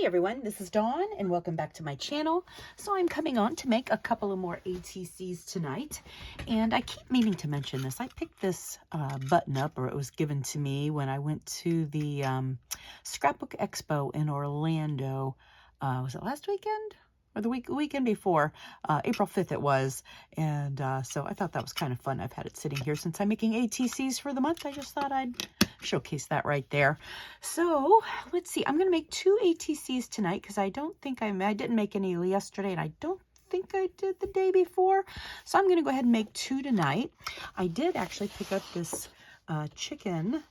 everyone, this is Dawn and welcome back to my channel. So I'm coming on to make a couple of more ATCs tonight, and I keep meaning to mention this. I picked this button up, or it was given to me when I went to the Scrapbook Expo in Orlando. Was it last weekend? Or the weekend before, April 5th it was, and so I thought that was kind of fun. I've had it sitting here since I'm making ATCs for the month. I just thought I'd showcase that right there. So let's see, I'm going to make 2 ATCs tonight because I don't think I didn't make any yesterday, and I don't think I did the day before. So I'm going to go ahead and make 2 tonight. I did actually pick up this chicken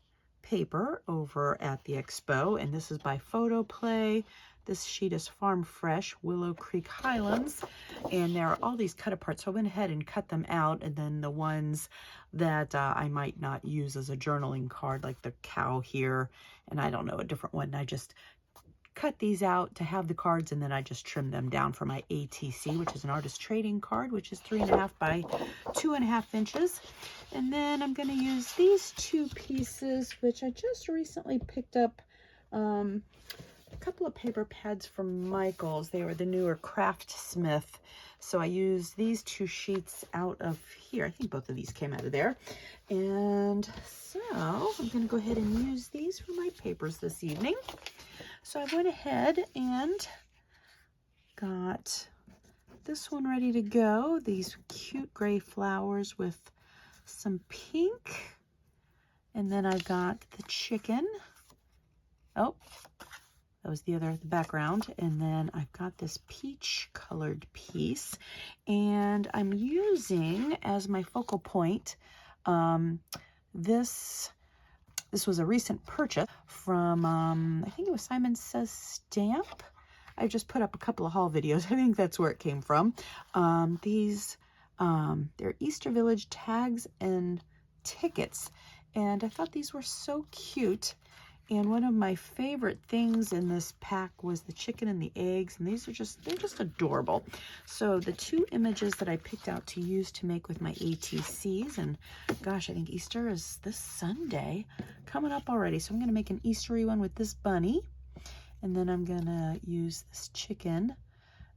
paper over at the expo, and this is by Photo Play. This sheet is Farm Fresh, Willow Creek Highlands, and there are all these cut apart, so I went ahead and cut them out, and then the ones that I might not use as a journaling card, like the cow here, and I don't know, a different one, I just cut these out to have the cards, and then I just trimmed them down for my ATC, which is an artist trading card, which is 3.5 by 2.5 inches. And then I'm going to use these 2 pieces, which I just recently picked up a couple of paper pads from Michael's. They were the newer Craft Smith. So I used these 2 sheets out of here. I think both of these came out of there. And so I'm going to go ahead and use these for my papers this evening. So I went ahead and got this one ready to go. These cute gray flowers with some pink. And then I got the chicken. Oh, that was the background. And then I've got this peach colored piece, and I'm using as my focal point this was a recent purchase from I think it was Simon Says Stamp. I just put up a couple of haul videos. I think that's where it came from. They're Easter Village tags and tickets, and I thought these were so cute. And one of my favorite things in this pack was the chicken and the eggs, and they're just adorable. So the 2 images that I picked out to use to make with my ATCs, and gosh, I think Easter is this Sunday, coming up already. So I'm going to make an Eastery one with this bunny, and then I'm going to use this chicken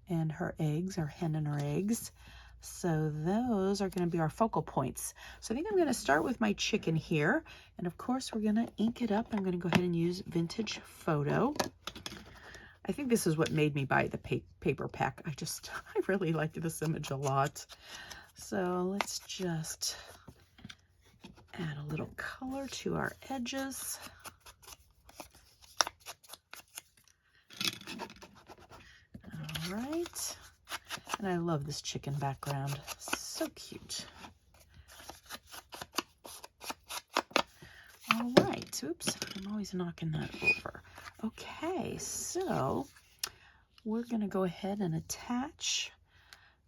and her eggs, or hen and her eggs. So those are going to be our focal points. So I think I'm going to start with my chicken here. And of course, we're going to ink it up. I'm going to go ahead and use Vintage Photo. I think this is what made me buy the paper pack. I really like this image a lot. So let's just add a little color to our edges. All right. And I love this chicken background. So cute. All right. Oops. I'm always knocking that over. Okay. So we're going to go ahead and attach.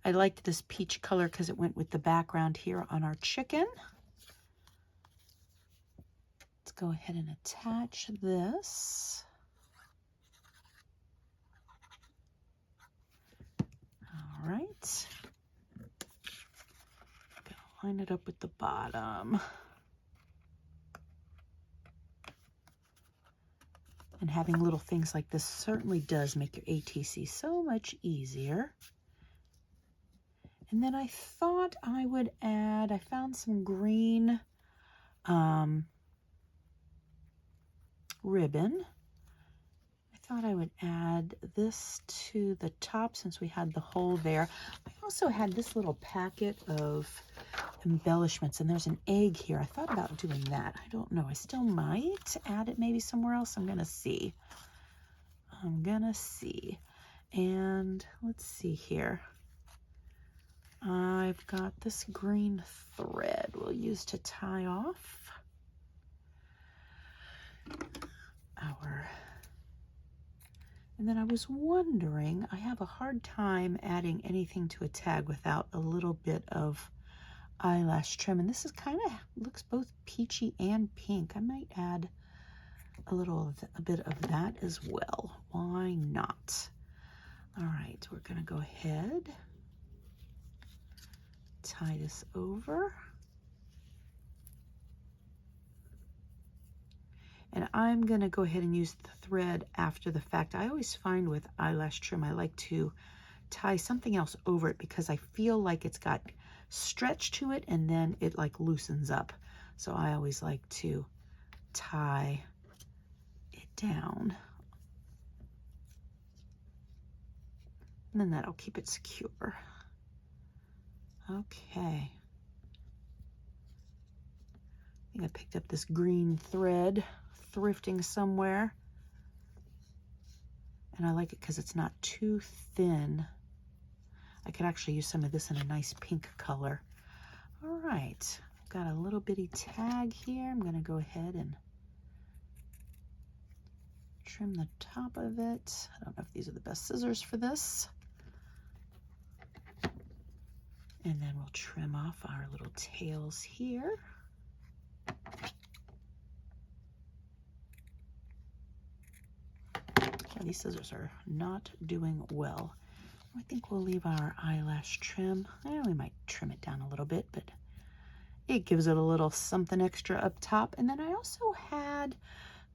I liked this peach color because it went with the background here on our chicken. Let's go ahead and attach this. All right. Line it up with the bottom. And having little things like this certainly does make your ATC so much easier. And then I thought I would add, I found some green ribbon. I thought I would add this to the top since we had the hole there. I also had this little packet of embellishments, and there's an egg here. I thought about doing that. I don't know. I still might add it maybe somewhere else. I'm going to see. And let's see here. I've got this green thread we'll use to tie off our... And then I was wondering, I have a hard time adding anything to a tag without a little bit of eyelash trim. And this is kind of, looks both peachy and pink. I might add a bit of that as well. Why not? All right, we're going to go ahead, tie this over. And I'm going to go ahead and use the thread after the fact. I always find with eyelash trim, I like to tie something else over it because I feel like it's got stretch to it and then it like loosens up. So I always like to tie it down. And then that'll keep it secure. Okay. I think I picked up this green thread thrifting somewhere. And I like it because it's not too thin. I could actually use some of this in a nice pink color. All right, I've got a little bitty tag here. I'm gonna go ahead and trim the top of it. I don't know if these are the best scissors for this. And then we'll trim off our little tails here. Yeah, these scissors are not doing well. I think we'll leave our eyelash trim. We might trim it down a little bit, but it gives it a little something extra up top. And then I also had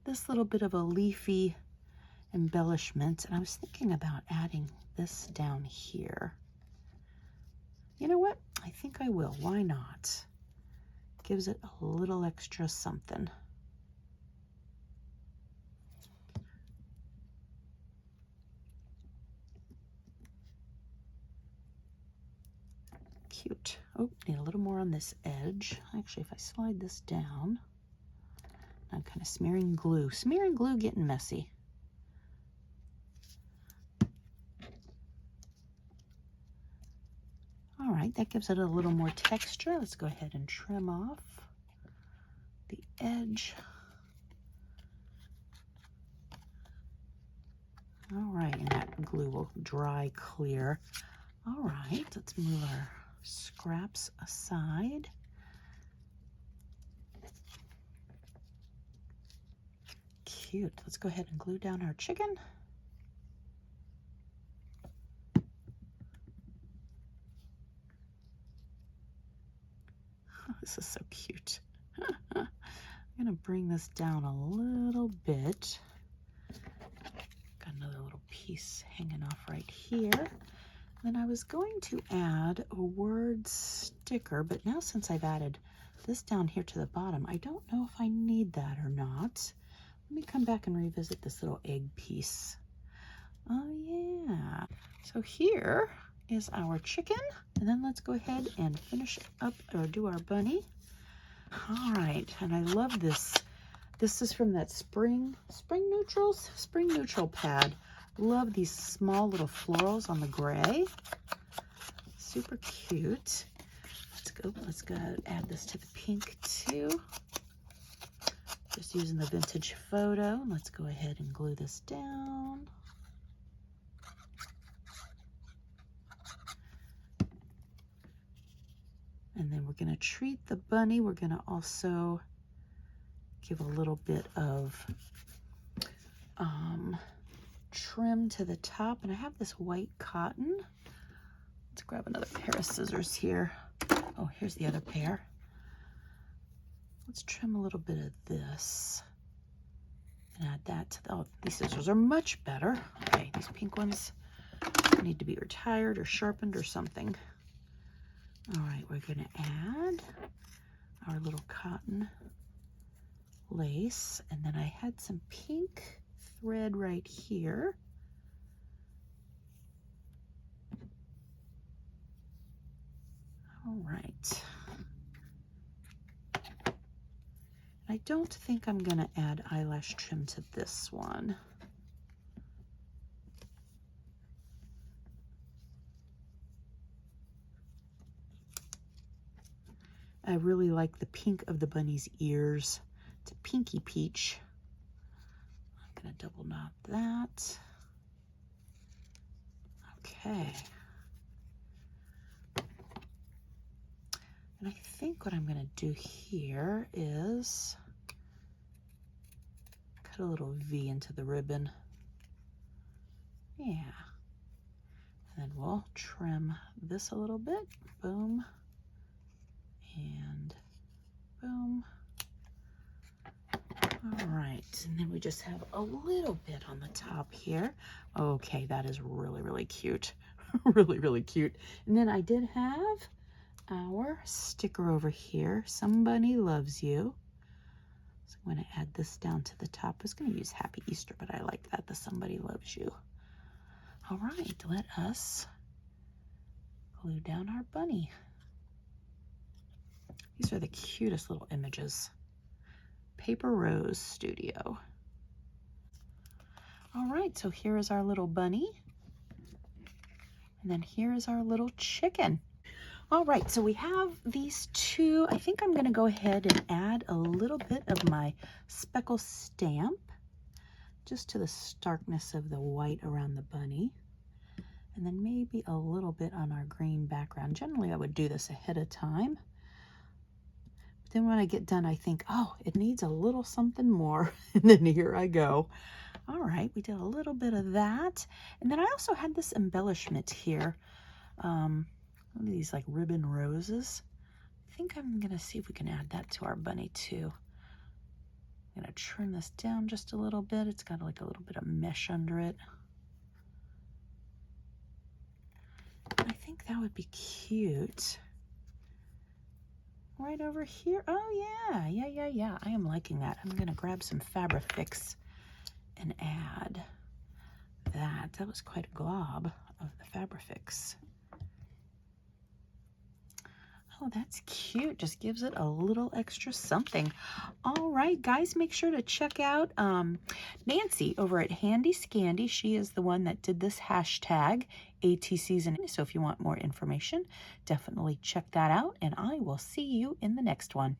this little bit of a leafy embellishment, and I was thinking about adding this down here. You know what? I think I will. Why not? Gives it a little extra something. Cute. Oh, need a little more on this edge. Actually, if I slide this down, I'm kind of smearing glue. Smearing glue getting messy. All right, that gives it a little more texture. Let's go ahead and trim off the edge. All right, and that glue will dry clear. All right, let's move our scraps aside. Cute. Let's go ahead and glue down our chicken. Oh, this is so cute. I'm gonna bring this down a little bit. Got another little piece hanging off right here. Then I was going to add a word sticker, but now since I've added this down here to the bottom, I don't know if I need that or not. Let me come back and revisit this little egg piece. Oh yeah. So here is our chicken, and then let's go ahead and finish up or do our bunny. All right, and I love this. This is from that Spring Neutral pad. Love these small little florals on the gray. Super cute. Let's go add this to the pink too. Just using the vintage photo. Let's go ahead and glue this down. And then we're gonna treat the bunny. We're gonna also give a little bit of trim to the top, and I have this white cotton. Let's grab another pair of scissors here. Oh, here's the other pair. Let's trim a little bit of this and add that to the, oh, these scissors are much better. Okay, these pink ones need to be retired or sharpened or something. All right, we're gonna add our little cotton lace, and then I had some pink thread right here. All right. I don't think I'm gonna add eyelash trim to this one. I really like the pink of the bunny's ears. It's a pinky peach. I'm gonna double knot that. Okay. And I think what I'm gonna do here is cut a little V into the ribbon. Yeah. And then we'll trim this a little bit. Boom. And boom. All right, and then we just have a little bit on the top here. Okay, that is really, really cute. Really, really cute. And then I did have our sticker over here. Somebody loves you. So I'm going to add this down to the top. I was going to use Happy Easter, but I like that, the somebody loves you. All right, let us glue down our bunny. These are the cutest little images. Paper Rose Studio. All right, so here is our little bunny. And then here is our little chicken. All right, so we have these two. I think I'm going to go ahead and add a little bit of my speckle stamp just to the starkness of the white around the bunny. And then maybe a little bit on our green background. Generally, I would do this ahead of time. But then when I get done, I think, oh, it needs a little something more. And then here I go. All right, we did a little bit of that. And then I also had this embellishment here. One of these like ribbon roses. I think I'm gonna see if we can add that to our bunny too. I'm gonna trim this down just a little bit. It's got like a little bit of mesh under it. I think that would be cute. Right over here. Oh yeah. I am liking that. I'm gonna grab some Fabrifix and add that. That was quite a glob of the Fabrifix. Oh, that's cute. Just gives it a little extra something. All right, guys, make sure to check out Nancy over at Handi Scandi. She is the one that did this hashtag ATSeason. So if you want more information, definitely check that out. And I will see you in the next one.